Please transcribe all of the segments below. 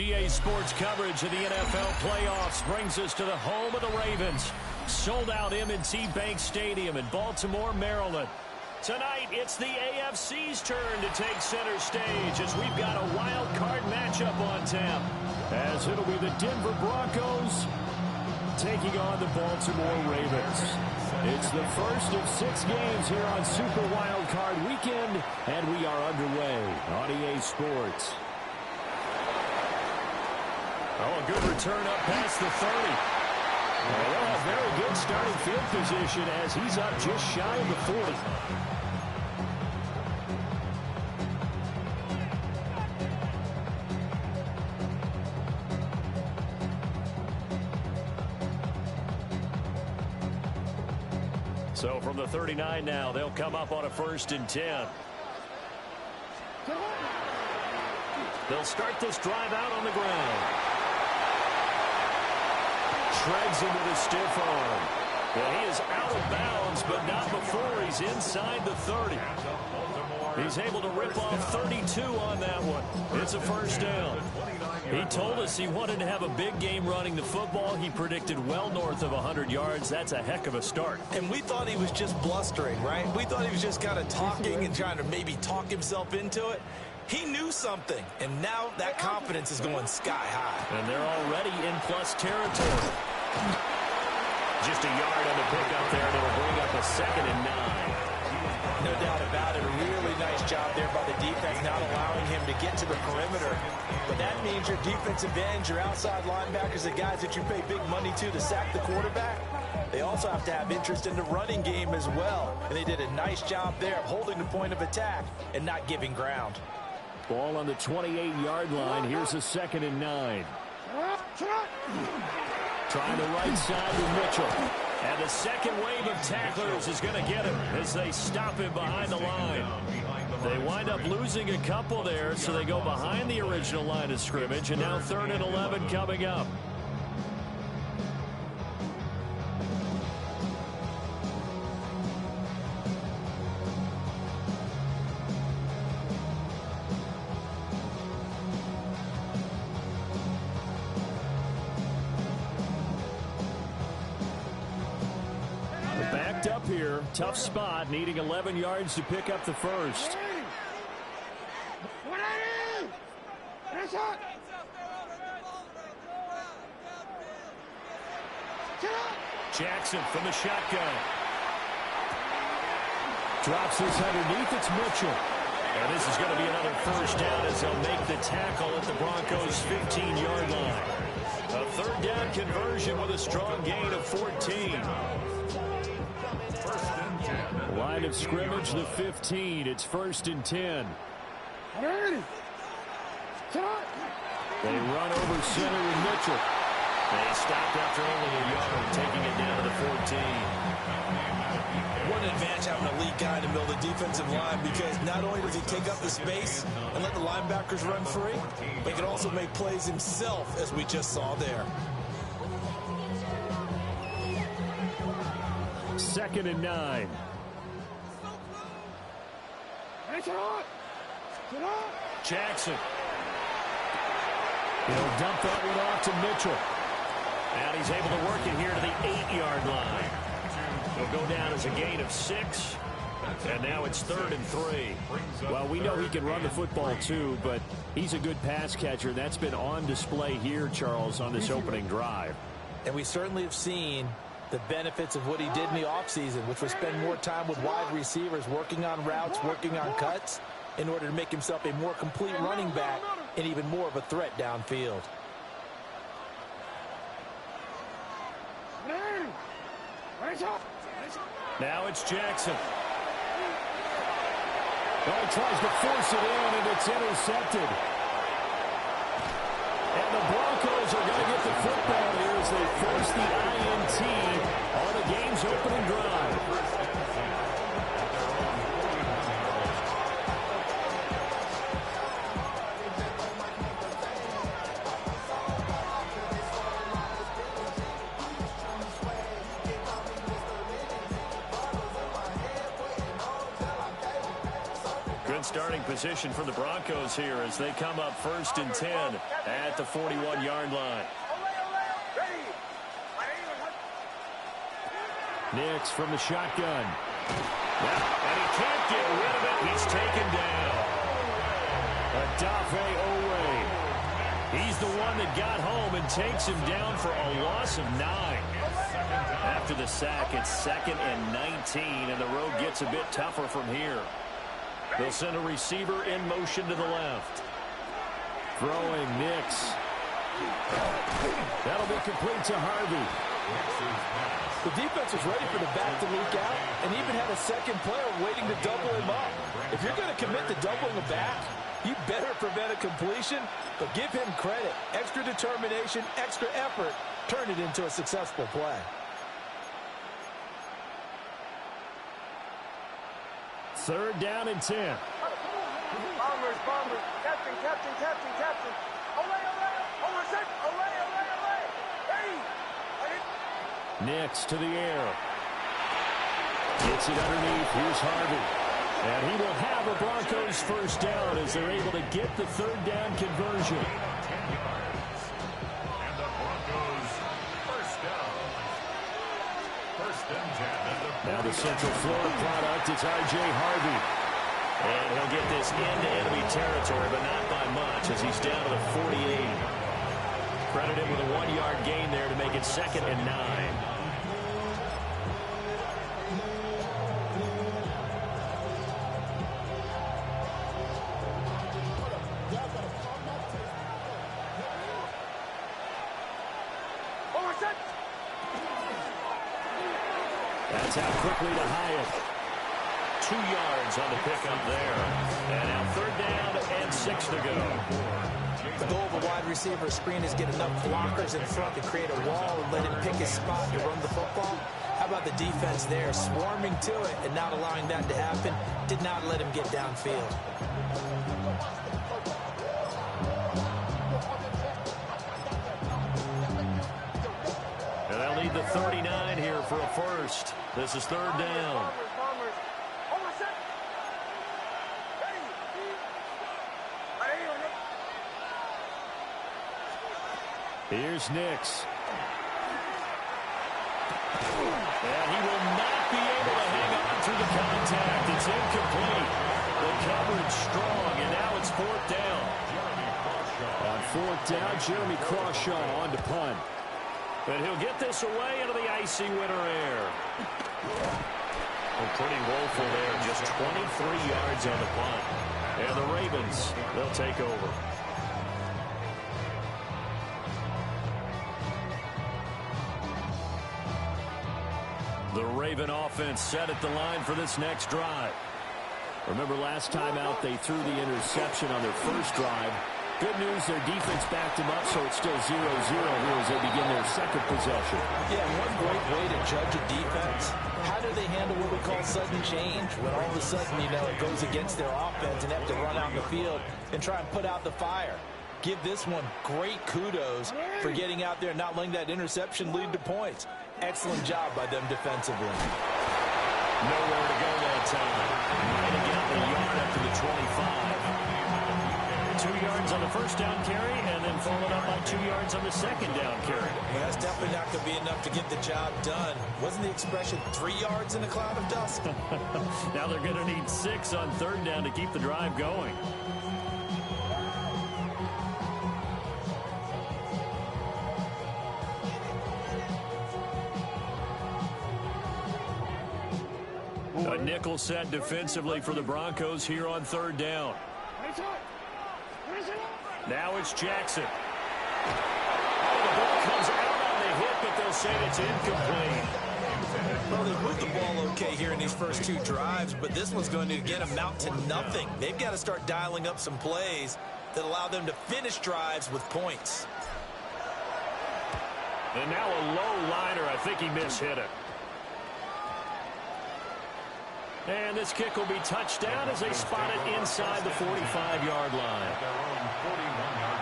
EA Sports coverage of the NFL playoffs brings us to the home of the Ravens. Sold out M&T Bank Stadium in Baltimore, Maryland. Tonight, it's the AFC's turn to take center stage as we've got a wild card matchup on tap. As it'll be the Denver Broncos taking on the Baltimore Ravens. It's the first of 6 games here on Super Wild Card Weekend, and we are underway on EA Sports. Oh, a good return up past the 30. Well, they'll have very good starting field position as he's up just shy of the 40. So from the 39 now, they'll come up on a 1st and 10. They'll start this drive out on the ground. Shreds him with a stiff arm. Well, he is out of bounds, but not before he's inside the 30. He's able to rip off 32 on that one. It's a 1st down. He told us he wanted to have a big game running the football. He predicted well north of 100 yards. That's a heck of a start. And we thought he was just blustering, right? We thought he was just kind of talking and trying to maybe talk himself into it. He knew something, and now that confidence is going sky high. And they're already in plus territory. Just a yard on the pickup there, and it'll bring up a 2nd and 9. No doubt about it. A really nice job there by the defense, not allowing him to get to the perimeter. But that means your defensive ends, your outside linebackers, the guys that you pay big money to sack the quarterback, they also have to have interest in the running game as well. And they did a nice job there of holding the point of attack and not giving ground. Ball on the 28-yard line. Here's a 2nd and 9. Trying the right side with Mitchell. And the second wave of tacklers is going to get him as they stop him behind the line. They wind up losing a couple there, so they go behind the original line of scrimmage, and now 3rd and 11 coming up. Up here, tough spot, needing 11 yards to pick up the 1st. Jackson from the shotgun. Drops this underneath, it's Mitchell. And this is going to be another 1st down as they'll make the tackle at the Broncos' 15-yard line. A 3rd down conversion with a strong gain of 14. Line of scrimmage, the 15. It's 1st and 10. They run over center with Mitchell. They stopped after only a yard, taking it down to the 14. What an advantage having a lead guy in the middle of the defensive line, because not only does he take up the space and let the linebackers run free, but he can also make plays himself, as we just saw there. 2nd and 9. Jackson. He'll dump that one off to Mitchell. And he's able to work it here to the 8-yard line. He'll go down as a gain of 6. And now it's 3rd and 3. Well, we know he can run the football too, but he's a good pass catcher. That's been on display here, Charles, on this opening drive. And we certainly have seen the benefits of what he did in the offseason, which was spend more time with wide receivers, working on routes, working on cuts, in order to make himself a more complete running back and even more of a threat downfield. Now it's Jackson. Well, he tries to force it in, and it's intercepted. And the Broncos are going to get the football here as they force the INT on the game's opening drive. starting position for the Broncos here as they come up 1st and 10 at the 41-yard line. Nix from the shotgun. And he can't get rid of it. He's taken down. Odafe Owe. He's the one that got home and takes him down for a loss of 9. After the sack, it's 2nd and 19, and the road gets a bit tougher from here. They'll send a receiver in motion to the left. Throwing Nix. That'll be complete to Harvey. The defense was ready for the back to leak out and even had a second player waiting to double him up. If you're going to commit to doubling a back, you better prevent a completion, but give him credit. Extra determination, extra effort, turn it into a successful play. 3rd down and 10. Bombers, bombers, captain, captain, captain, captain. Away, away, over set, away, away, away. Hey! Nix to the air. Gets it underneath. Here's Harvey. And he will have a Broncos 1st down as they're able to get the 3rd down conversion. And the Broncos 1st down. 1st and 10. Now the Central Florida product, it's R.J. Harvey. And he'll get this into enemy territory, but not by much as he's down to the 48. Credited with a 1-yard gain there to make it 2nd and 9. That's out quickly to Hyatt. 2 yards on the pickup there. And now 3rd down and 6 to go. The goal of a wide receiver screen is get enough blockers in front to create a wall and let him pick his spot to run the football. How about the defense there, swarming to it and not allowing that to happen? Did not let him get downfield. And they'll need the 39 here for a 1st. This is 3rd down. Here's Nix. And he will not be able to hang on through the contact. It's incomplete. The coverage strong, and now it's 4th down. On 4th down, Jeremy Crawshaw on to punt. And he'll get this away into the icy winter air. Well, pretty woeful there. Just 23 yards on the punt. And the Ravens, they'll take over. The Raven offense set at the line for this next drive. Remember last time out they threw the interception on their 1st drive. Good news, their defense backed them up, so it's still 0-0 here as they begin their 2nd possession. Yeah, one great way to judge a defense. How do they handle what we call sudden change? When all of a sudden, you know, it goes against their offense and they have to run out in the field and try and put out the fire. Give this one great kudos for getting out there and not letting that interception lead to points. Excellent job by them defensively. Nowhere to go that time. Might have gotten a yard up to the 25. 2 yards on the 1st down carry, and then followed up by 2 yards on the 2nd down carry. Well, that's definitely not going to be enough to get the job done. Wasn't the expression 3 yards in a cloud of dust? Now they're going to need 6 on 3rd down to keep the drive going. A nickel set defensively for the Broncos here on 3rd down. Now it's Jackson. Oh, the ball comes out on the hit, but they'll say it's incomplete. Well, they moved the ball okay here in these first 2 drives, but this one's going to again amount to nothing. They've got to start dialing up some plays that allow them to finish drives with points. And now a low liner. I think he mishit it. And this kick will be touched down as they spot it inside the 45-yard line. Their own 41-yard line.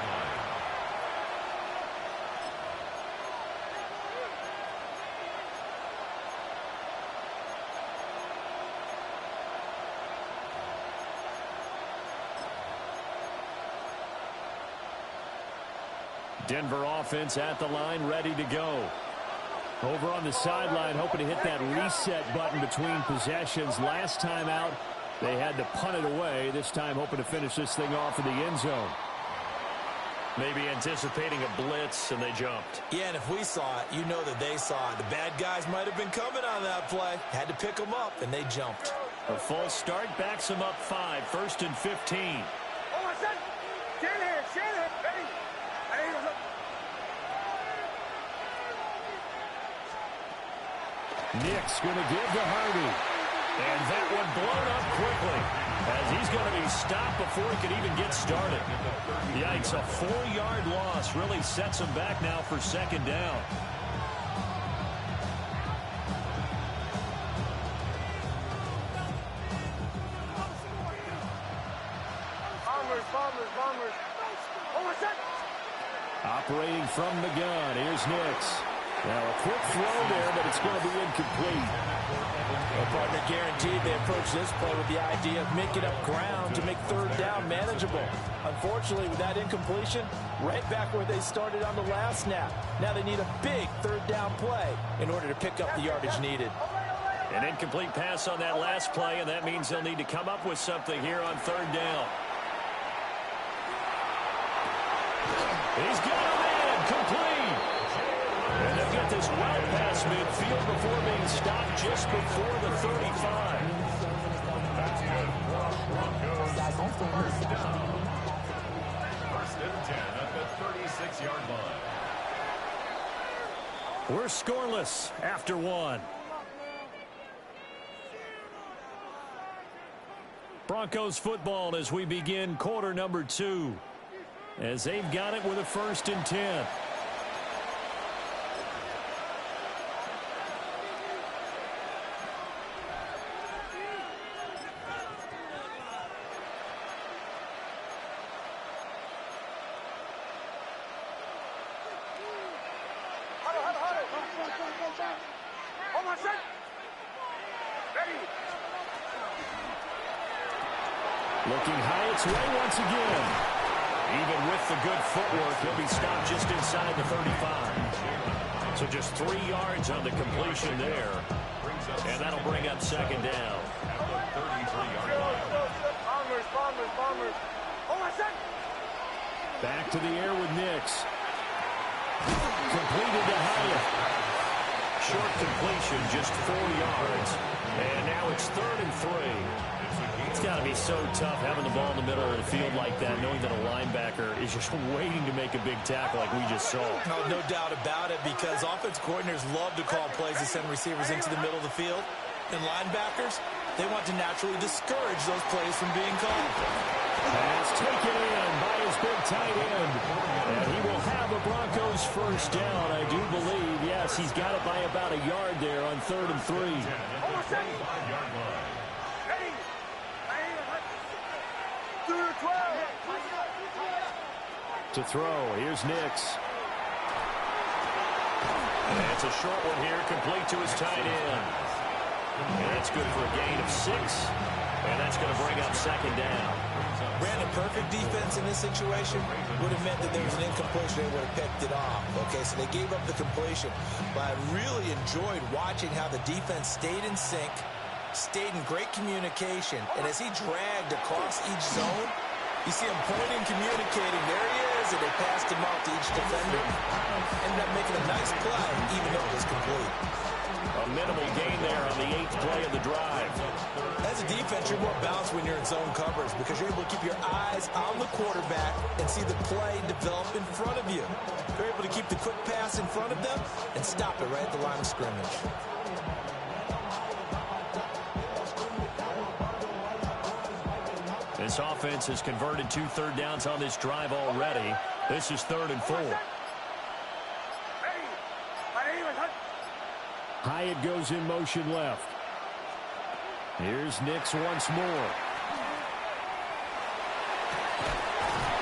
Denver offense at the line, ready to go. Over on the sideline, hoping to hit that reset button between possessions. Last time out, they had to punt it away. This time, hoping to finish this thing off in the end zone. Maybe anticipating a blitz, and they jumped. Yeah, and if we saw it, you know that they saw it. The bad guys might have been coming on that play. Had to pick them up, and they jumped. A false start backs them up 5, 1st and 15. Nick's going to give to Harvey. And that one blown up quickly as he's going to be stopped before he can even get started. Yikes, a 4-yard loss really sets him back now for 2nd down. Bombers. Operating from the gun, here's Nix. Now a quick throw there, but it's going to be incomplete. Well, partner, guaranteed they approach this play with the idea of making up ground to make 3rd down manageable. Unfortunately, with that incompletion, right back where they started on the last snap. Now they need a big 3rd down play in order to pick up the yardage needed. An incomplete pass on that last play, and that means they'll need to come up with something here on 3rd down. He's got a man, complete. And they'll get this well past midfield before being stopped just before the 35. That's good. Broncos. 1st down. 1st and 10 at the 36-yard line. We're scoreless after 1. Broncos football as we begin quarter number 2. As they've got it with a 1st and 10. Looking high its way once again. Even with the good footwork, he'll be stopped just inside the 35. So just 3 yards on the completion there. And that'll bring up 2nd down. Bombers. Back to the air with Nix. Completed to Hyatt. Short completion, just 4 yards. And now it's 3rd and 3. It's got to be so tough having the ball in the middle of the field like that, knowing that a linebacker is just waiting to make a big tackle like we just saw. No doubt about it, because offense coordinators love to call plays to send receivers into the middle of the field. And linebackers, they want to naturally discourage those plays from being called. Pass taken in by his big tight end. And he will have a Broncos 1st down, I do believe. Yes, he's got it by about a yard there on 3rd and 3. To throw, here's Nix. And it's a short one here, complete to his tight end. And that's good for a gain of 6. And that's going to bring up 2nd down. Brandon, perfect defense in this situation would have meant that there was an incompletion. They would have picked it off. Okay, so they gave up the completion. But I really enjoyed watching how the defense stayed in sync, stayed in great communication. And as he dragged across each zone, you see him pointing, communicating. There he is, and they passed him out to each defender. Ended up making a nice play, even though it was complete. A minimal gain there on the 8th play of the drive. As a defense, you're more balanced when you're in zone coverage because you're able to keep your eyes on the quarterback and see the play develop in front of you. You're able to keep the quick pass in front of them and stop it right at the line of scrimmage. This offense has converted 2 third downs on this drive already. This is 3rd and 4. Hyatt goes in motion left. Here's Nix once more.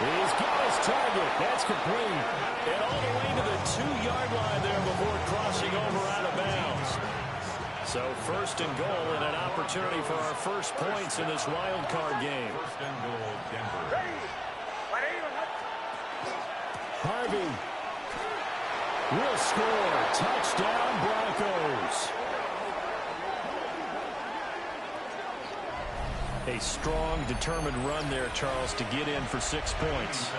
He's got his target. That's complete. And all the way to the 2-yard line there before crossing over out of bounds. So 1st and goal and an opportunity for our first points in this wild card game. 1st and goal, Denver. Harvey will score. Touchdown, Broncos. A strong, determined run there, Charles, to get in for 6 points.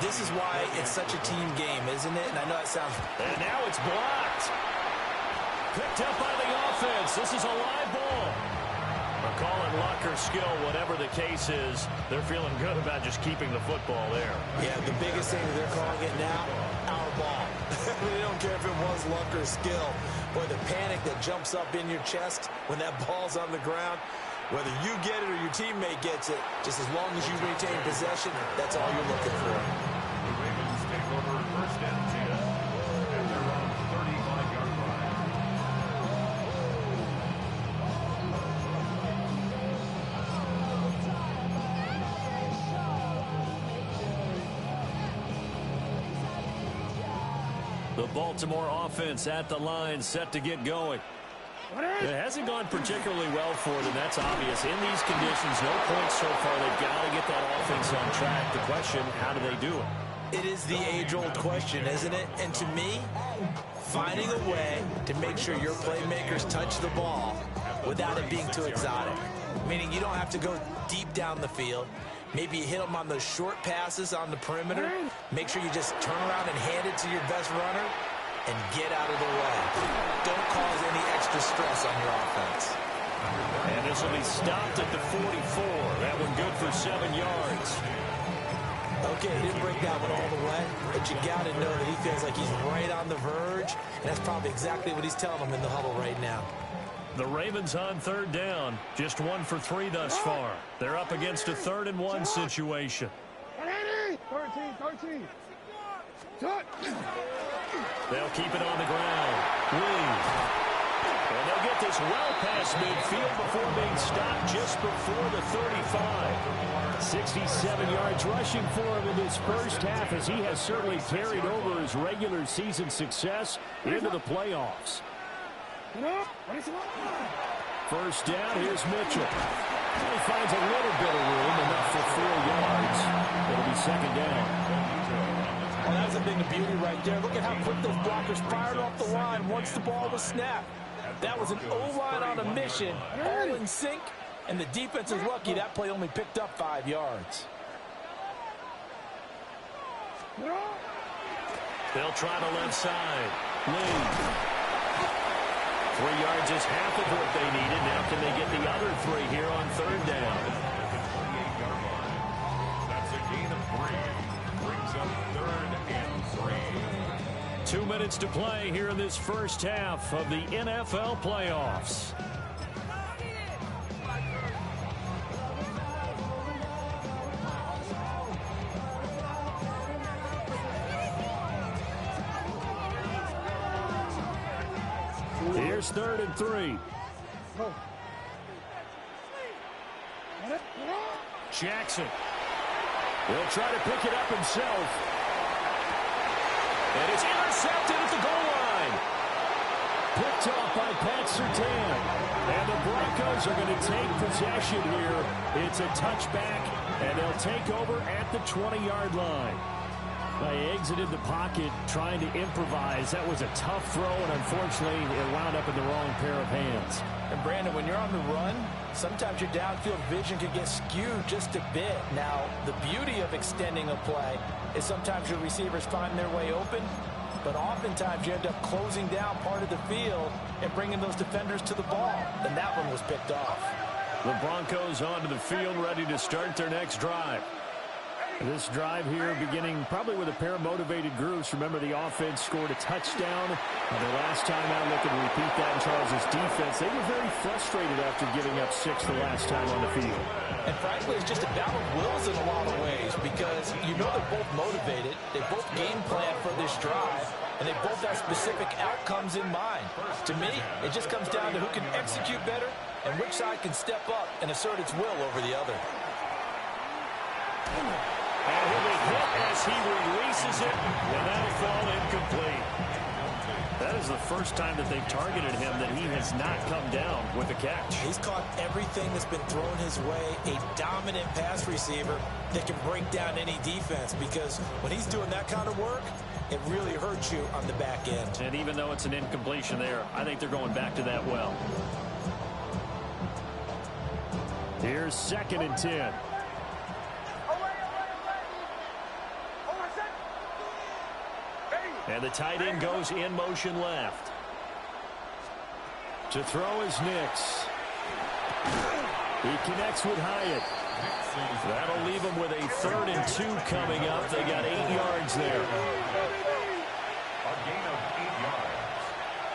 This is why it's such a team game, isn't it? And I know it sounds... And now it's blocked. Picked up by the offense. This is a live ball. They're calling luck or skill, whatever the case is. They're feeling good about just keeping the football there. Yeah, the biggest thing they're calling it now, our ball. They don't care if it was luck or skill. Boy, the panic that jumps up in your chest when that ball's on the ground, whether you get it or your teammate gets it, just as long as you retain possession, that's all you're looking for. The Ravens take over first and 10 at their own 35-yard line. The Baltimore offense at the line, set to get going. It hasn't gone particularly well for them, that's obvious. In these conditions, no points so far. They've got to get that offense on track. The question, how do they do it? It is the age-old question, isn't it? And to me, finding a way to make sure your playmakers touch the ball without it being too exotic. Meaning you don't have to go deep down the field. Maybe you hit them on those short passes on the perimeter. Make sure you just turn around and hand it to your best runner and get out of the way. Don't cause any extra stress on your offense. And this will be stopped at the 44. That one good for 7 yards. Okay, he didn't break that one all the way, but you got to know that he feels like he's right on the verge, and that's probably exactly what he's telling them in the huddle right now. The Ravens on third down, just 1 for 3 thus far. They're up against a 3rd and 1 situation. 13. They'll keep it on the ground. Lee. And they'll get this well past midfield before being stopped just before the 35. 67 yards rushing for him in this first half, as he has certainly carried over his regular season success into the playoffs. First down, here's Mitchell. He finds a little bit of room, enough for 4 yards. It'll be 2nd down. Well, that's a thing of beauty right there. Look at how quick those blockers fired off the line once the ball was snapped. That was an O-line on a mission, all in sync, and the defense is lucky that play only picked up 5 yards. They'll try the left side. Lee. 3 yards is half of what they needed. Now can they get the other 3 here on 3rd down? At the 28-yard line. That's a gain of 3. Brings up 3rd and 3. 2 minutes to play here in this first half of the NFL playoffs. Here's 3rd and 3. Jackson will try to pick it up himself. And it's intercepted at the goal line. Picked off by Pat Surtain. And the Broncos are going to take possession here. It's a touchback, and they'll take over at the 20-yard line. They exited the pocket trying to improvise. That was a tough throw, and unfortunately, it wound up in the wrong pair of hands. And, Brandon, when you're on the run, sometimes your downfield vision can get skewed just a bit. Now, the beauty of extending a play is sometimes your receivers find their way open, but oftentimes you end up closing down part of the field and bringing those defenders to the ball. And that one was picked off. The Broncos onto the field, ready to start their next drive. This drive here beginning probably with a pair of motivated groups. Remember, the offense scored a touchdown. The last time out, looking to repeat that in Charles' defense. They were very frustrated after giving up 6 the last time on the field. And frankly, it's just a battle of wills in a lot of ways, because you know they're both motivated. They both game plan for this drive, and they both have specific outcomes in mind. To me, it just comes down to who can execute better and which side can step up and assert its will over the other. And he'll be hit as he releases it, and that'll fall incomplete. That is the first time that they've targeted him that he has not come down with a catch. He's caught everything that's been thrown his way, a dominant pass receiver that can break down any defense, because when he's doing that kind of work, it really hurts you on the back end. And even though it's an incompletion there, I think they're going back to that well. Here's 2nd and 10. And the tight end goes in motion left. To throw is Nix. He connects with Hyatt. That'll leave him with a 3rd and 2 coming up. They got 8 yards there. A gain of 8 yards.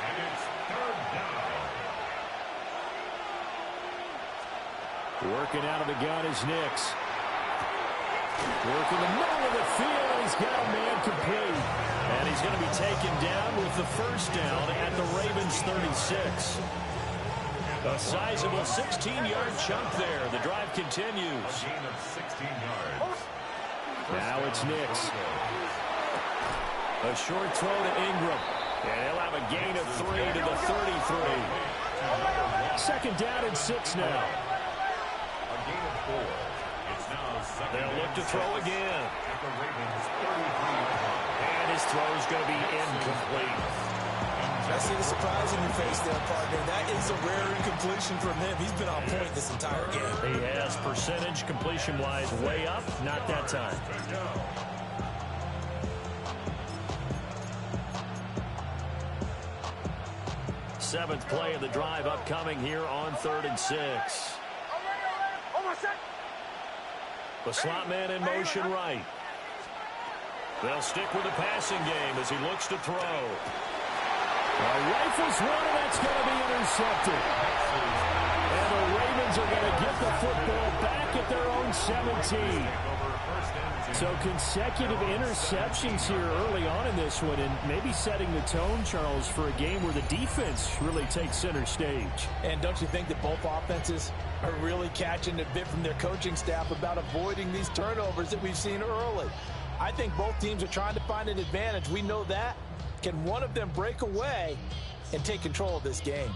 And it's 3rd down. Working out of the gun is Nix. Working the middle of the field. He's got a man complete. And he's going to be taken down with the 1st down at the Ravens 36. A sizable 16-yard chunk there. The drive continues. A gain of 16 yards. Now it's Nix. A short throw to Ingram. And he'll have a gain of 3 to the 33. 2nd down and 6 now. A gain of 4. It's now 2nd. They'll look to throw again. At the Ravens 33. And his throw is going to be incomplete. I see the surprise in your face there, partner. That is a rare incompletion from him. He's been on point this entire game. He has percentage completion-wise way up. Not that time. 7th play of the drive upcoming here on 3rd and 6. The slot man in motion right. They'll stick with the passing game as he looks to throw. Rifles one, and that's going to be intercepted. And the Ravens are going to get the football back at their own 17. So consecutive interceptions here early on in this one, and maybe setting the tone, Charles, for a game where the defense really takes center stage. And don't you think that both offenses are really catching a bit from their coaching staff about avoiding these turnovers that we've seen early? I think both teams are trying to find an advantage. We know that. Can one of them break away and take control of this game?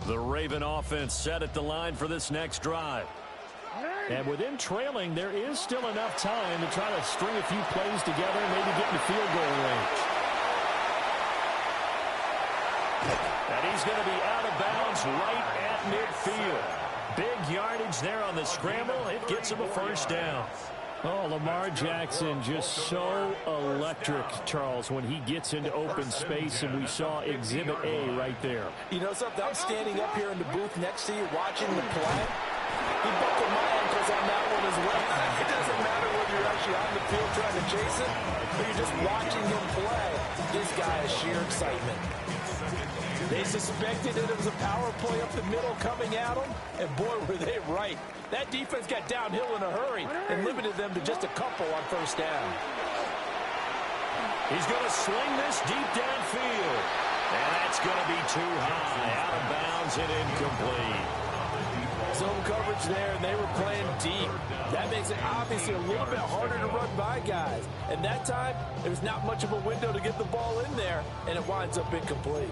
The Raven offense set at the line for this next drive. And with them trailing, there is still enough time to try to string a few plays together and maybe get in the field goal range. And he's going to be out of bounds right at midfield. Big yardage there on the scramble. It gets him a 1st down. Oh, Lamar Jackson just so electric, Charles, when he gets into open space, and we saw Exhibit A right there. You know something? I'm standing up here in the booth next to you watching the play. He buckled my ankles on that one as well. It doesn't matter whether you're actually on the field trying to chase it or you're just watching him play. This guy is sheer excitement. They suspected that it was a power play up the middle coming at them, and boy, were they right. That defense got downhill in a hurry and limited them to just a couple on 1st down. He's going to sling this deep downfield, and that's going to be too high, out of bounds and incomplete. Zone coverage there, and they were playing deep. That makes it obviously a little bit harder to run by guys. And that time, there's not much of a window to get the ball in there, and it winds up incomplete.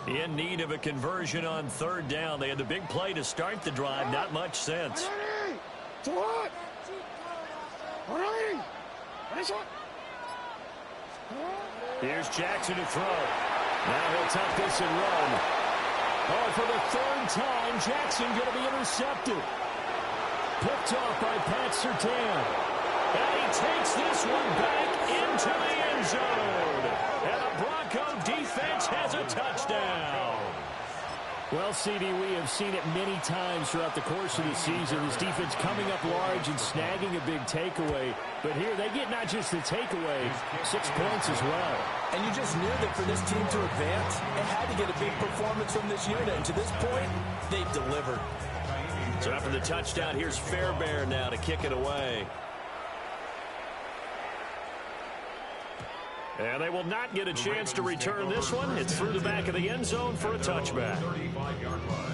In need of a conversion on 3rd down. They had the big play to start the drive. Not much sense. Here's Jackson to throw. Now he'll tuck this and run. Oh, for the 3rd time, Jackson going to be intercepted. Picked off by Pat Surtain. And he takes this one back into the end zone. And the Bronco defense has a touchdown. Well, CD, we have seen it many times throughout the course of the season. This defense coming up large and snagging a big takeaway. But here, they get not just the takeaway, 6 points as well. And you just knew that for this team to advance, it had to get a big performance from this unit. And to this point, they've delivered. So after the touchdown, here's Fairbairn now to kick it away. And they will not get a chance to return this one. It's through the back of the end zone for a touchback. 35-yard line.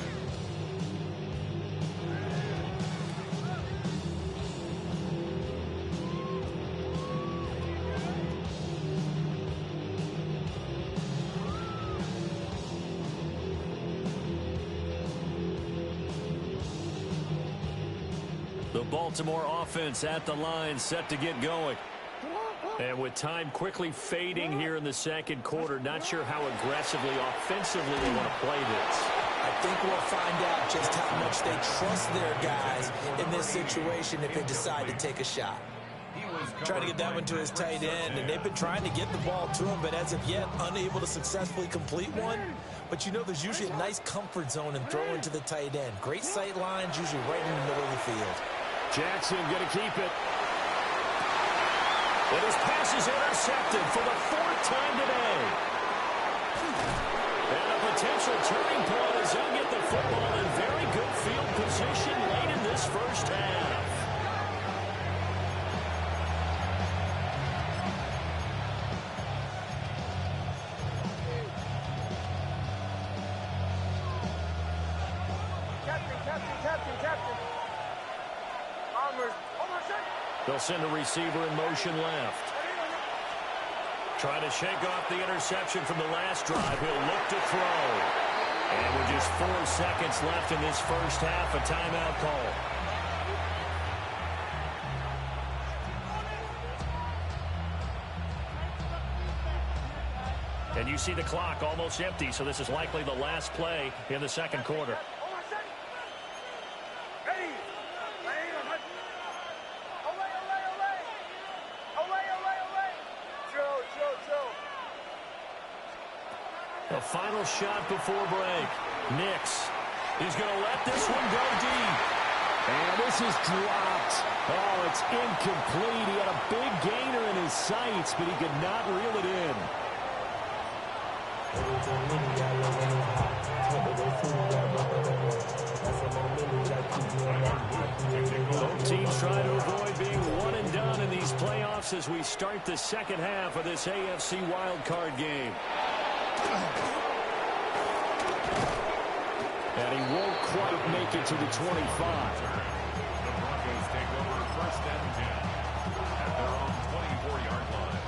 The Baltimore offense at the line, set to get going. And with time quickly fading here in the second quarter, not sure how aggressively, offensively they want to play this. I think we'll find out just how much they trust their guys in this situation if they decide to take a shot. Trying to get that one to his tight end, and they've been trying to get the ball to him, but as of yet, unable to successfully complete one. But you know there's usually a nice comfort zone in throwing to the tight end. Great sight lines, usually right in the middle of the field. Jackson going to keep it. And his pass is intercepted for the fourth time today. And a potential turning point as he'll get the football in very good field position late in this first half. Captain. They'll send a receiver in motion left. Trying to shake off the interception from the last drive. He'll look to throw. And with just 4 seconds left in this first half, a timeout call. And you see the clock almost empty, so this is likely the last play in the second quarter. The final shot before break. Nix. He's going to let this one go deep. And this is dropped. Oh, it's incomplete. He had a big gainer in his sights, but he could not reel it in. Both teams try to avoid being one and done in these playoffs as we start the second half of this AFC wildcard game. And he won't quite make it to the 25. The Broncos take over first and 10 at their own 24-yard line.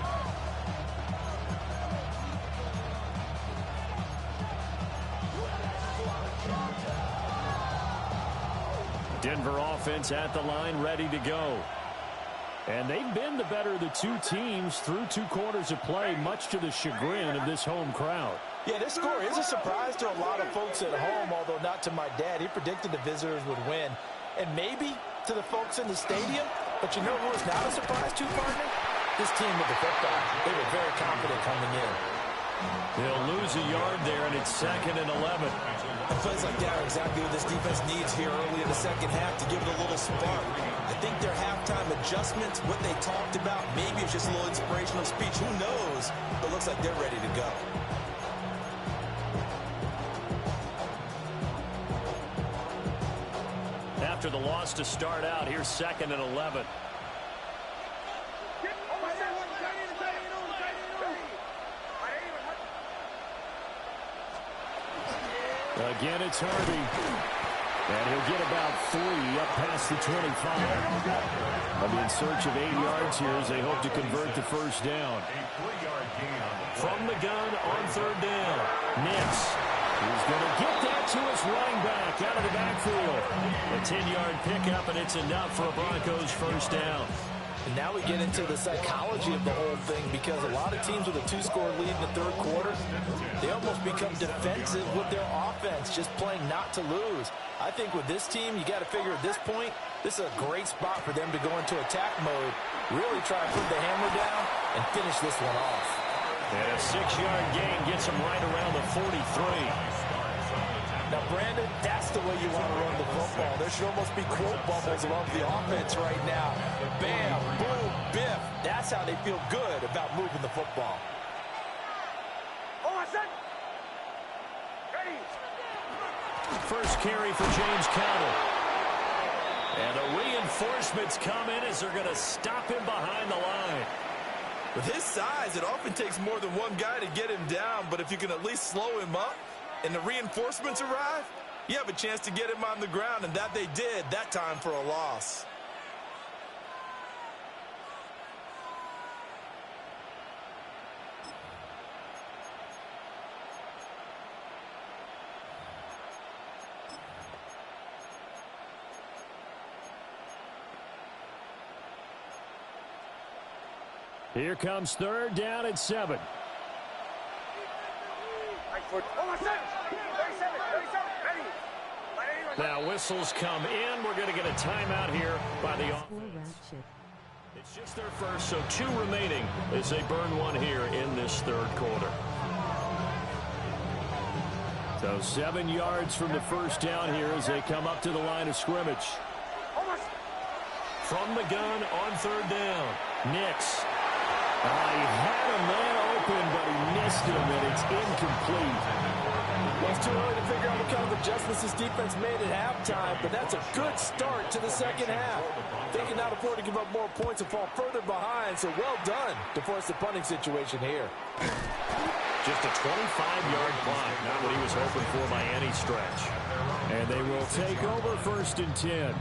Denver offense at the line, ready to go. And they've been the better of the two teams through 2 quarters of play, much to the chagrin of this home crowd. Yeah, this score is a surprise to a lot of folks at home, although not to my dad. He predicted the visitors would win. And maybe to the folks in the stadium. But you know who is not a surprise to, partner? This team with the football. They were very confident coming in. They'll lose a yard there, and it's 2nd and 11. And plays like that are exactly what this defense needs here early in the second half to give it a little spark. I think their halftime adjustments, what they talked about, maybe it's just a little inspirational speech. Who knows? But it looks like they're ready to go. After the loss to start out, here's 2nd and 11. Again, it's Harvey. And he'll get about 3 up past the 25. They'll be in search of 8 yards here as they hope to convert the first down. From the gun on 3rd down. Nix. He's going to get that to his running back out of the backfield. A 10-yard pickup, and it's enough for a Broncos first down. And now we get into the psychology of the whole thing, because a lot of teams with a 2-score lead in the 3rd quarter, they almost become defensive with their offense, just playing not to lose. I think with this team, you got to figure at this point, this is a great spot for them to go into attack mode, really try to put the hammer down and finish this one off. And a 6-yard gain gets him right around the 43. Now, Brandon, that's the way you want to run the football. There should almost be quote bubbles above the offense right now. Bam, boom, biff. That's how they feel good about moving the football. First carry for James Conner. And the reinforcements come in as they're going to stop him behind the line. With his size, it often takes more than one guy to get him down, but if you can at least slow him up and the reinforcements arrive, you have a chance to get him on the ground, and that they did, that time for a loss. Here comes third down and 7. Now whistles come in. We're going to get a timeout here by the offense. It's just their first, so 2 remaining as they burn one here in this third quarter. So 7 yards from the first down here as they come up to the line of scrimmage. From the gun on third down, Nix. He had a man open, but he missed him, and it's incomplete. Well, it's too early to figure out what kind of adjustments this defense made at halftime, but that's a good start to the second half. They can not afford to give up more points and fall further behind, so well done to force the punting situation here. Just a 25-yard block, not what he was hoping for by any stretch. And they will take over first and 10.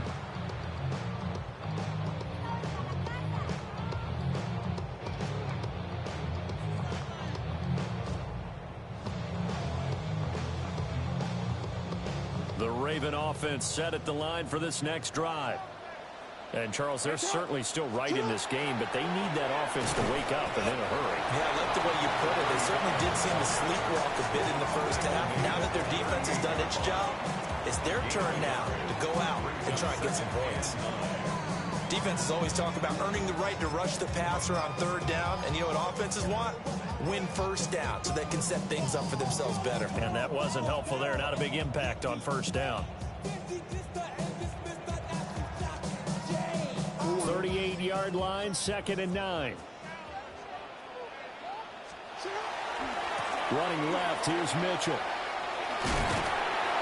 The Raven offense set at the line for this next drive. And, Charles, they're certainly still right in this game, but they need that offense to wake up and in a hurry. Yeah, I like the way you put it. They certainly did seem to sleepwalk a bit in the first half. Now that their defense has done its job, it's their turn now to go out and try and get some points. Defenses always talk about earning the right to rush the passer on third down, and you know what offenses want? Win first down so they can set things up for themselves better. And that wasn't helpful there. Not a big impact on first down. 38-yard line, 2nd and 9. Running left, here's Mitchell.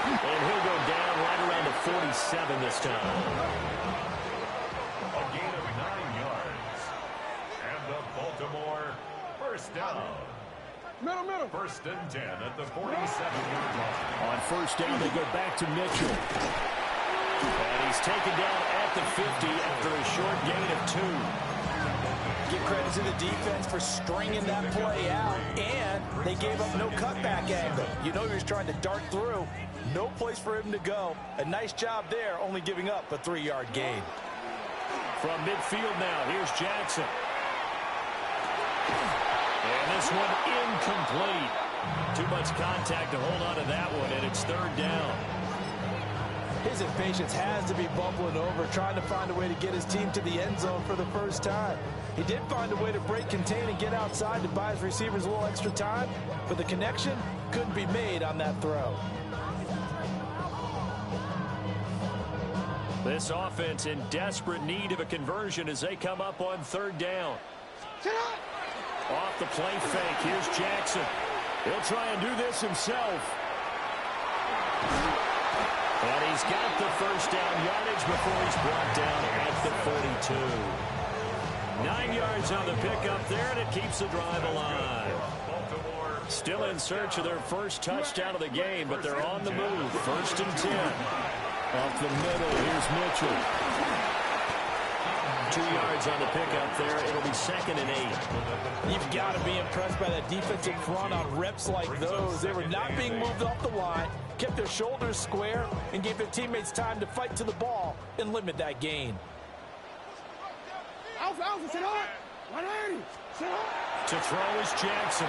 And he'll go down right around the 47 this time. A gain of 9 yards. And the Baltimore first down. Middle. First and 10 at the 47-yard line. On first down, they go back to Mitchell. And he's taken down at the 50 after a short gain of 2. Give credit to the defense for stringing that play out, and they gave up no cutback angle. You know he was trying to dart through. No place for him to go. A nice job there, only giving up a 3-yard gain. From midfield now, here's Jackson. And this one incomplete. Too much contact to hold on to that one, and it's third down. His impatience has to be bubbling over, trying to find a way to get his team to the end zone for the first time. He did find a way to break contain and get outside to buy his receivers a little extra time, but the connection couldn't be made on that throw. This offense in desperate need of a conversion as they come up on third down. Off the play fake, here's Jackson. He'll try and do this himself. And he's got the first down yardage before he's brought down at the 42. 9 yards on the pickup there, and it keeps the drive alive. Still in search of their first touchdown of the game, but they're on the move. First and 10. Off the middle, here's Mitchell. 2 yards on the pickup there. It'll be 2nd and 8. You've got to be impressed by that defensive front on reps like those. They were not being moved off the line, kept their shoulders square, and gave their teammates time to fight to the ball and limit that gain. To throw is Jackson.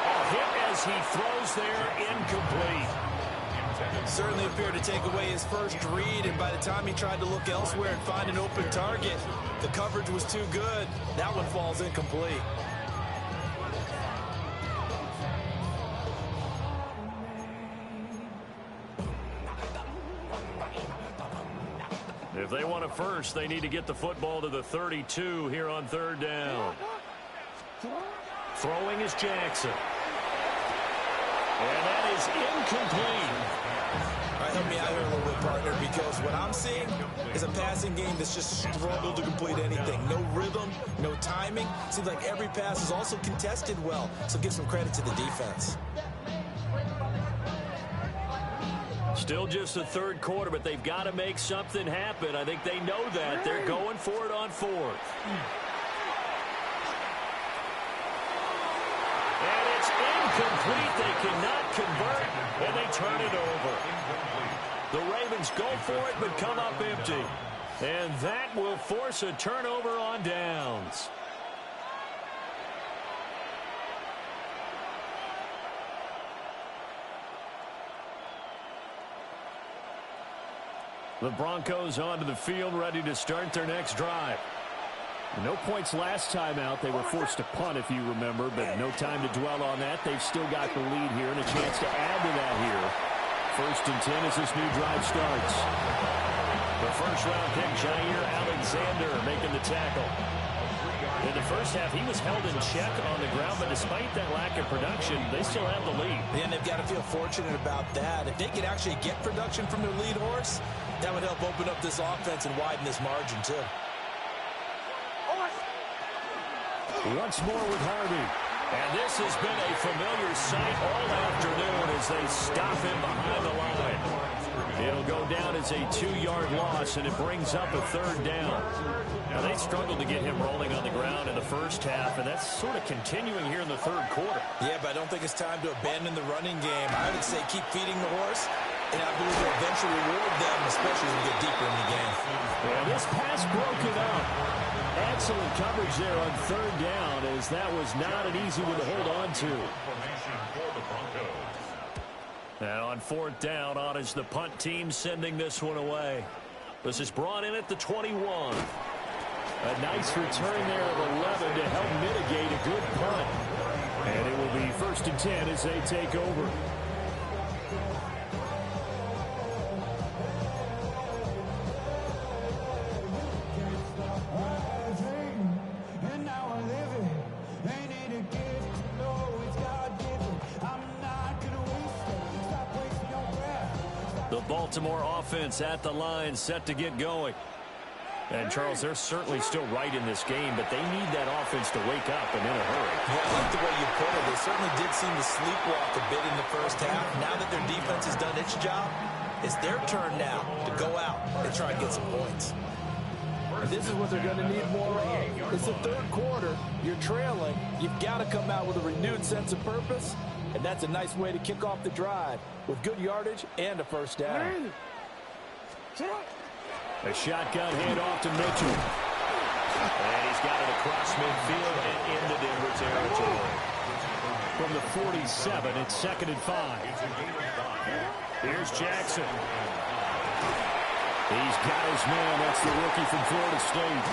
A hit as he throws there, incomplete. Certainly appeared to take away his first read, and by the time he tried to look elsewhere and find an open target, the coverage was too good. That one falls incomplete. If they want a first, they need to get the football to the 32 here on third down. Throwing is Jackson. And that is incomplete. All right, help me out here a little bit, partner, because what I'm seeing is a passing game that's just struggled to complete anything. No rhythm, no timing. Seems like every pass is also contested well, so give some credit to the defense. Still just the third quarter, but they've got to make something happen. I think they know that. They're going for it on fourth. And it's incomplete. They cannot convert, and they turn it over. The Ravens go for it, but come up empty. And that will force a turnover on downs. The Broncos onto the field, ready to start their next drive. No points last time out. They were forced to punt, if you remember, but no time to dwell on that. They've still got the lead here and a chance to add to that here. 1st and 10 as this new drive starts. The first-round pick, Jair Alexander, making the tackle. In the first half, he was held in check on the ground, but despite that lack of production, they still have the lead. And they've got to feel fortunate about that. If they could actually get production from their lead horse, that would help open up this offense and widen this margin, too. Once more with Harvey. And this has been a familiar sight all afternoon as they stop him behind the line. It'll go down as a 2-yard loss, and it brings up a 3rd down. Now, they struggled to get him rolling on the ground in the first half, and that's sort of continuing here in the 3rd quarter. Yeah, but I don't think it's time to abandon the running game. I would say keep feeding the horse, and I believe will eventually reward them, especially as we get deeper in the game. Yeah, this pass broken up. Excellent coverage there on 3rd down, as that was not an easy one to hold on to. And on 4th down, on is the punt team sending this one away. This is brought in at the 21. A nice return there of 11 to help mitigate a good punt. And it will be 1st and 10 as they take over. The Baltimore offense at the line, set to get going. And, Charles, they're certainly still right in this game, but they need that offense to wake up and in a hurry. Yeah, I like the way you put it. They certainly did seem to sleepwalk a bit in the first half. Now that their defense has done its job, it's their turn now to go out and try and get some points. This is what they're going to need more of. It's the 3rd quarter. You're trailing. You've got to come out with a renewed sense of purpose, and that's a nice way to kick off the drive with good yardage and a 1st down. A shotgun handoff to Mitchell. And he's got it across midfield and into Denver territory. From the 47, it's 2nd and 5. Here's Jackson. He's got his man. That's the rookie from Florida State.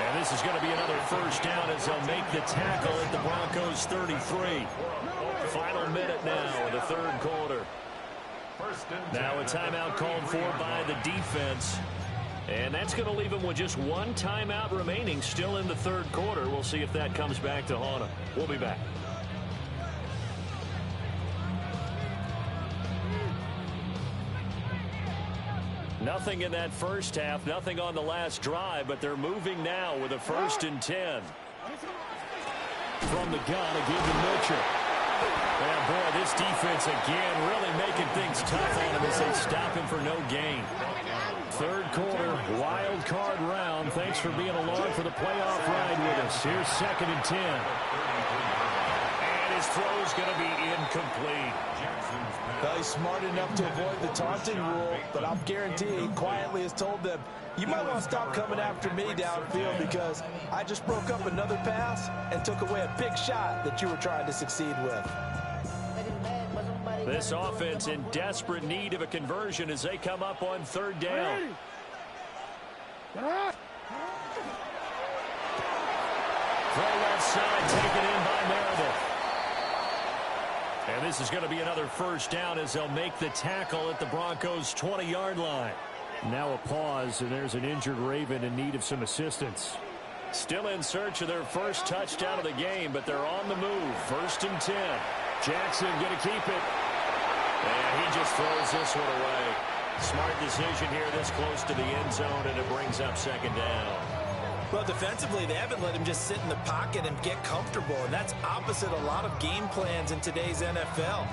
And this is going to be another 1st down as they'll make the tackle at the Broncos 33. Final minute now in the 3rd quarter. Now a timeout called for by the defense. And that's going to leave them with just 1 timeout remaining still in the 3rd quarter. We'll see if that comes back to haunt them. We'll be back. Nothing in that first half, nothing on the last drive, but they're moving now with a 1st and 10. From the gun, again to Mitchell. And boy, this defense again really making things tough on him as they stop him for no gain. 3rd quarter, wild card round. Thanks for being along for the playoff ride with us. Here's 2nd and 10. And his throw's going to be incomplete. Well, he's smart enough to avoid the taunting rule, but I'll guarantee he quietly has told them, you might want to stop coming after me downfield because I just broke up another pass and took away a big shot that you were trying to succeed with. This offense in desperate need of a conversion as they come up on 3rd down. Throw left side, taken in by Meredith. And this is going to be another 1st down as they'll make the tackle at the Broncos' 20-yard line. Now a pause, and there's an injured Raven in need of some assistance. Still in search of their first touchdown of the game, but they're on the move. 1st and 10. Jackson going to keep it. And he just throws this one away. Smart decision here this close to the end zone, and it brings up 2nd down. Well, defensively, they haven't let him just sit in the pocket and get comfortable, and that's opposite a lot of game plans in today's NFL.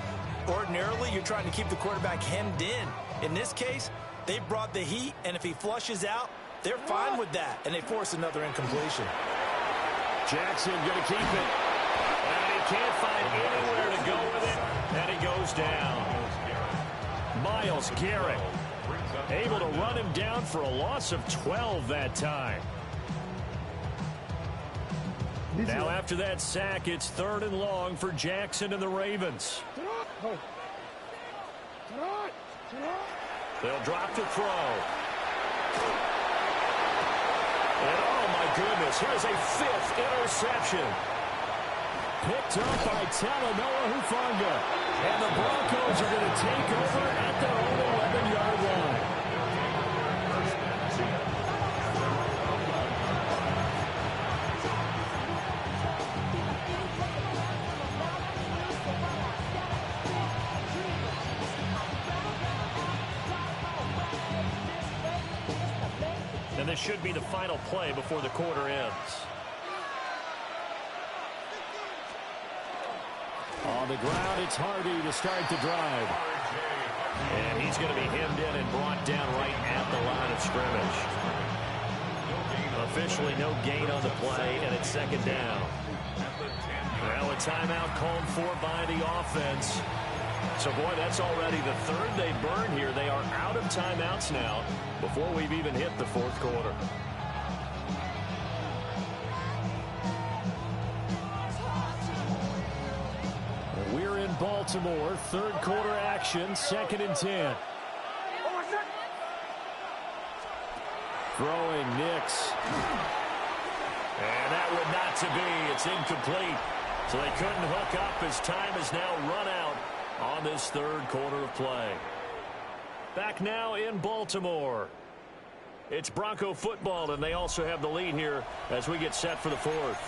Ordinarily, you're trying to keep the quarterback hemmed in. In this case, they brought the heat, and if he flushes out, they're fine with that, and they force another incompletion. Jackson going to keep it. And he can't find anywhere to go with it, and he goes down. Myles Garrett Able to run him down for a loss of 12 that time. Now after that sack, it's 3rd and long for Jackson and the Ravens. They'll drop to throw. And oh my goodness, here's a 5th interception. Picked up by Talanoa Hufanga. And the Broncos are going to take over at their own 11-yard line. And this should be the final play before the quarter ends. On the ground, it's Hardy to start the drive. And he's going to be hemmed in and brought down right at the line of scrimmage. Officially no gain on the play, and it's 2nd down. Well, a timeout called for by the offense. So, boy, that's already the 3rd they burn here. They are out of timeouts now before we've even hit the 4th quarter. We're in Baltimore. 3rd quarter action, 2nd and 10. Throwing Nix. And that would not to be. It's incomplete. So they couldn't hook up as time is now run out on this 3rd quarter of play. Back now in Baltimore. It's Bronco football, and they also have the lead here as we get set for the 4th.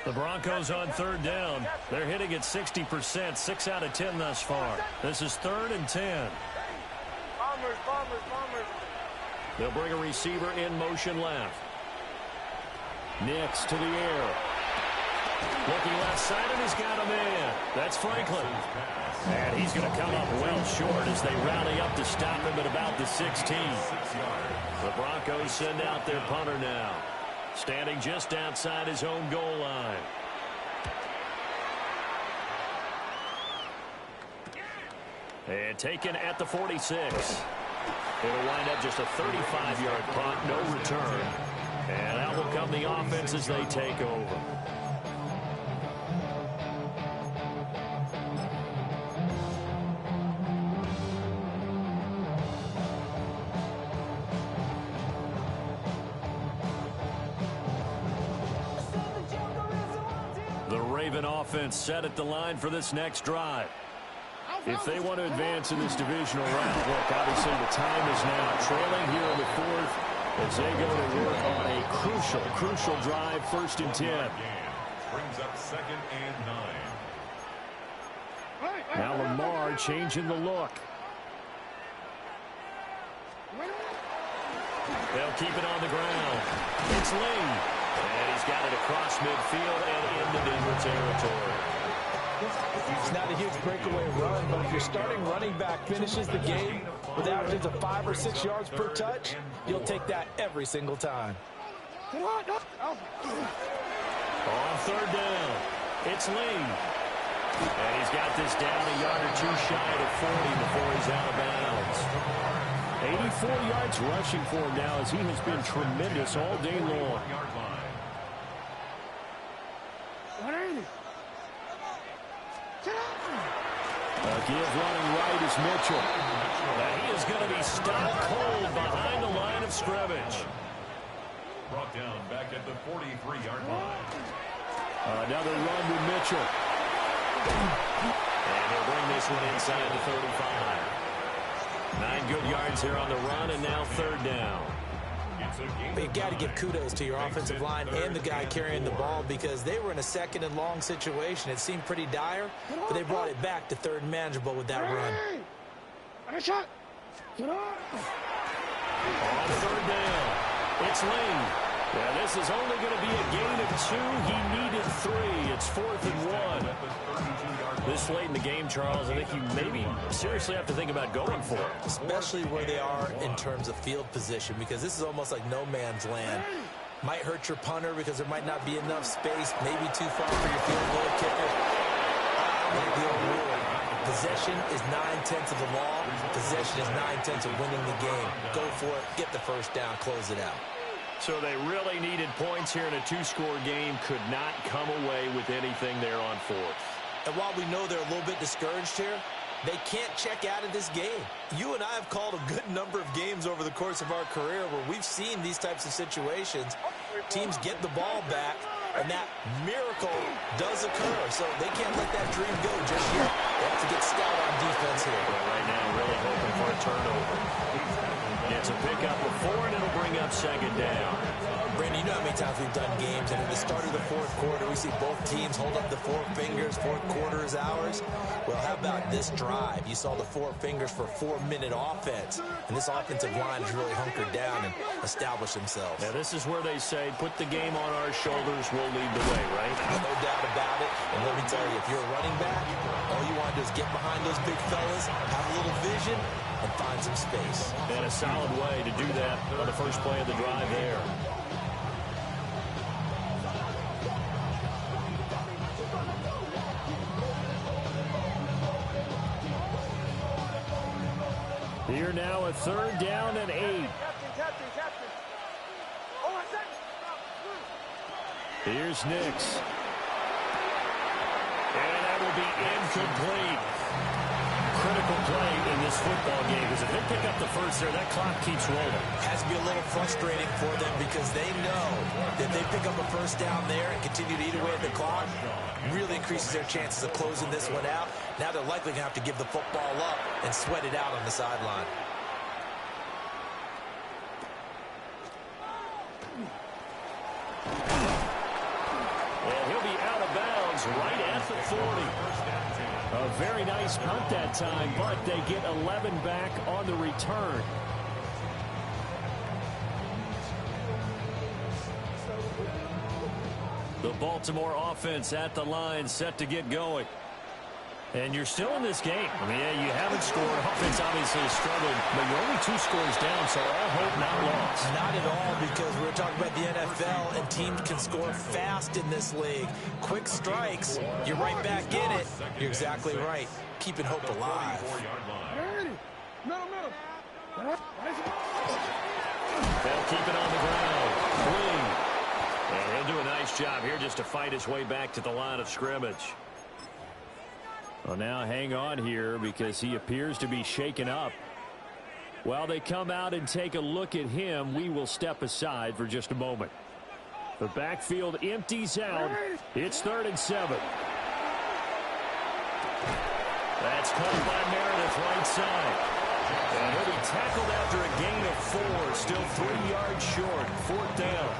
The Broncos on 3rd down. They're hitting at 60%, 6 out of 10 thus far. This is 3rd and 10. Bombers. They'll bring a receiver in motion left. Nix to the air. Looking left side, and he's got a man. That's Franklin. And he's going to come up well short as they rally up to stop him at about the 16. The Broncos send out their punter now. Standing just outside his own goal line. And taken at the 46. It'll wind up just a 35-yard punt, no return. And out will come the offense as they take over. The Raven offense set at the line for this next drive. If they want to advance in this divisional round, look, obviously the time is now trailing here in the 4th as they go to work on a crucial drive, 1st and 10. Brings up 2nd and 9. Now Lamar changing the look. They'll keep it on the ground. It's Lee. And he's got it across midfield and into Denver territory. It's not a huge breakaway run, but if your starting running back finishes the game with averages of 5 or 6 yards per touch, you'll take that every single time. On 3rd down, it's Lee. And he's got this down a yard or 2 shy of 40 before he's out of bounds. 84 yards rushing for him now as he has been tremendous all day long. Give running right is Mitchell. Now he is going to be stopped cold behind the line of scrimmage. Brought down back at the 43-yard line. Another run with Mitchell. And he'll bring this one inside the 35. 9 good yards here on the run, and now 3rd down. But you got to give kudos to your offensive line and the guy carrying the ball because they were in a 2nd and long situation. It seemed pretty dire, but they brought it back to 3rd and manageable with that run. On 3rd down, it's Lee. Yeah, this is only going to be a gain of 2. He needed 3. It's 4th and 1. This late in the game, Charles, I think you maybe seriously have to think about going for it. Especially where they are in terms of field position, because this is almost like no man's land. Might hurt your punter because there might not be enough space, maybe too far for your field goal kicker. I like the old rule. Possession is 9/10 of the law. Possession is 9/10 of winning the game. Go for it, get the first down, close it out. So they really needed points here in a two-score game. Could not come away with anything there on fourth. And while we know they're a little bit discouraged here, they can't check out of this game. You and I have called a good number of games over the course of our career where we've seen these types of situations. Teams get the ball back, and that miracle does occur. So they can't let that dream go just yet. They have to get stout on defense here. Well, right now, really hoping for a turnover. It's a pickup of 4, and it'll bring up second down. Brandon, you know how many times we've done games, and at the start of the fourth quarter, we see both teams hold up the 4 fingers. Fourth quarter is ours. Well, how about this drive? You saw the 4 fingers for 4-minute offense, and this offensive line has really hunkered down and established themselves. Now, this is where they say, put the game on our shoulders, we'll lead the way, right? No doubt about it. And let me tell you, if you're a running back, all you want to do is get behind those big fellas, have a little vision, and find some space. And a solid way to do that on the first play of the drive there. Here now a 3rd down and 8. Captain. Oh, Here's Nix. And that will be incomplete. Critical play in this football game, because if they pick up the first there, that clock keeps rolling. Has to be a little frustrating for them because they know that they pick up a first down there and continue to eat away at the clock, really increases their chances of closing this one out. Now they're likely going to have to give the football up and sweat it out on the sideline. And he'll be out of bounds right at the 40. A very nice punt that time, but they get 11 back on the return. The Baltimore offense at the line, set to get going. And you're still in this game. I mean, yeah, you haven't scored. Offense obviously has struggled, but you're only 2 scores down, so all hope not lost. Not at all, because we're talking about the NFL, and teams can score fast in this league. Quick strikes, you're right back in it. You're exactly right. Keeping hope alive. Middle. They'll keep it on the ground. Clean. And he'll do a nice job here just to fight his way back to the line of scrimmage. Well, now hang on here because he appears to be shaken up. While they come out and take a look at him, we will step aside for just a moment. The backfield empties out. It's 3rd and 7. That's caught by Meredith right side. And he'll be tackled after a gain of 4. Still 3 yards short. 4th down.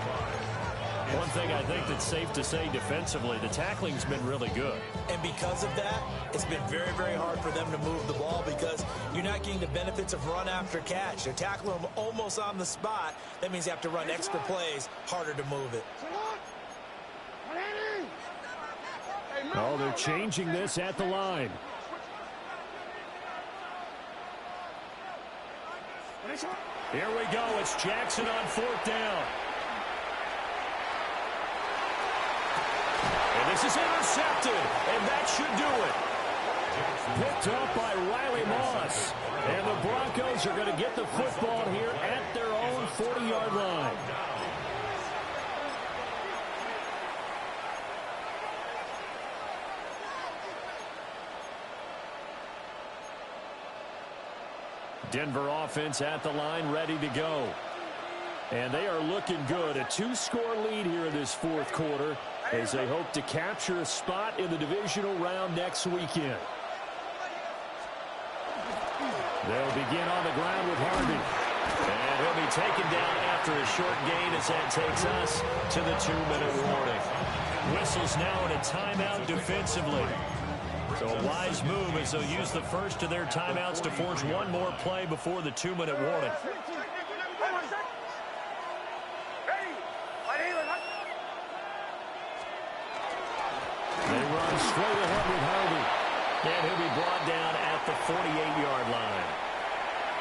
One thing I think that's safe to say defensively, the tackling's been really good. And because of that, it's been very, very hard for them to move the ball because you're not getting the benefits of run after catch. They're tackling them almost on the spot. That means you have to run extra plays, harder to move it. Oh, they're changing this at the line. Here we go. It's Jackson on 4th down. And this is intercepted, and that should do it. Picked up by Riley Moss. And the Broncos are going to get the football here at their own 40-yard line. Denver offense at the line, ready to go. And they are looking good. A 2-score lead here in this 4th quarter as they hope to capture a spot in the divisional round next weekend. They'll begin on the ground with Harvey. And he'll be taken down after a short gain as that takes us to the 2-minute warning. Whistles now in a timeout defensively. So a wise move as they'll use the first of their timeouts to force one more play before the 2-minute warning. They run straight ahead with Harvey. And he'll be brought down at the 48-yard line.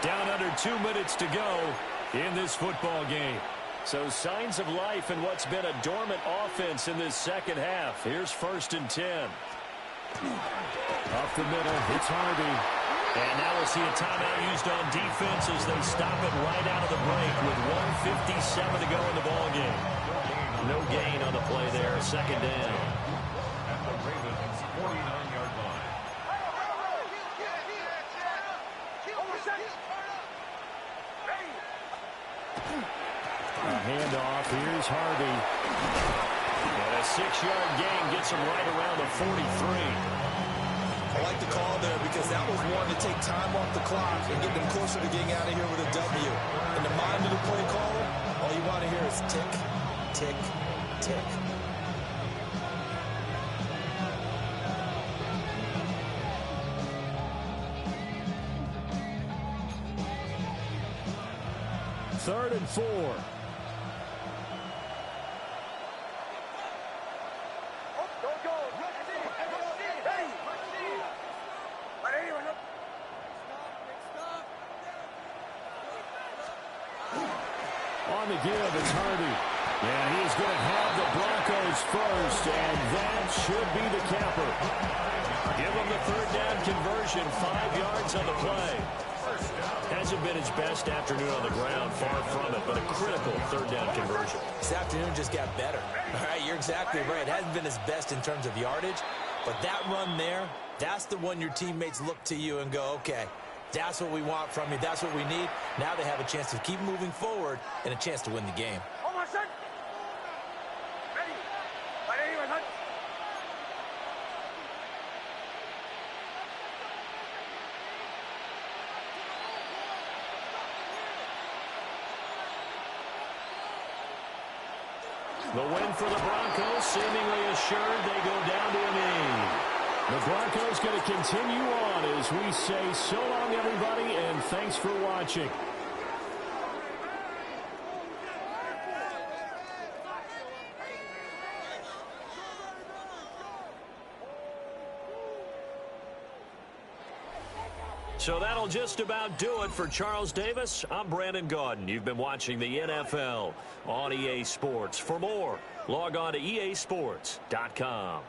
Down under 2 minutes to go in this football game. So signs of life in what's been a dormant offense in this second half. Here's 1st and 10. Off the middle, it's Harvey. And now we'll see a timeout used on defense as they stop it right out of the break with 1:57 to go in the ballgame. No gain on the play there, 2nd down. At the Ravens' 49-yard line. A handoff, here's Harvey. And a 6-yard gain gets him right around the 43. I like the call there because that was one to take time off the clock and get them closer to getting out of here with a W. In the mind of the play caller, all you want to hear is tick, tick, tick. Third and 4. On the give, it's Harvey. And he's going to have the Broncos first, and that should be the capper. Give him the 3rd down conversion, 5 yards on the play. Hasn't been his best afternoon on the ground, far from it, but a critical 3rd down conversion. This afternoon just got better. All right, you're exactly right. It hasn't been his best in terms of yardage, but that run there, that's the one your teammates look to you and go, okay, that's what we want from you. That's what we need. Now they have a chance to keep moving forward and a chance to win the game. The win for the Broncos, seemingly assured they go down to a knee. The Broncos going to continue on as we say so long, everybody, and thanks for watching. So that'll just about do it for Charles Davis. I'm Brandon Gaudin. You've been watching the NFL on EA Sports. For more, log on to easports.com.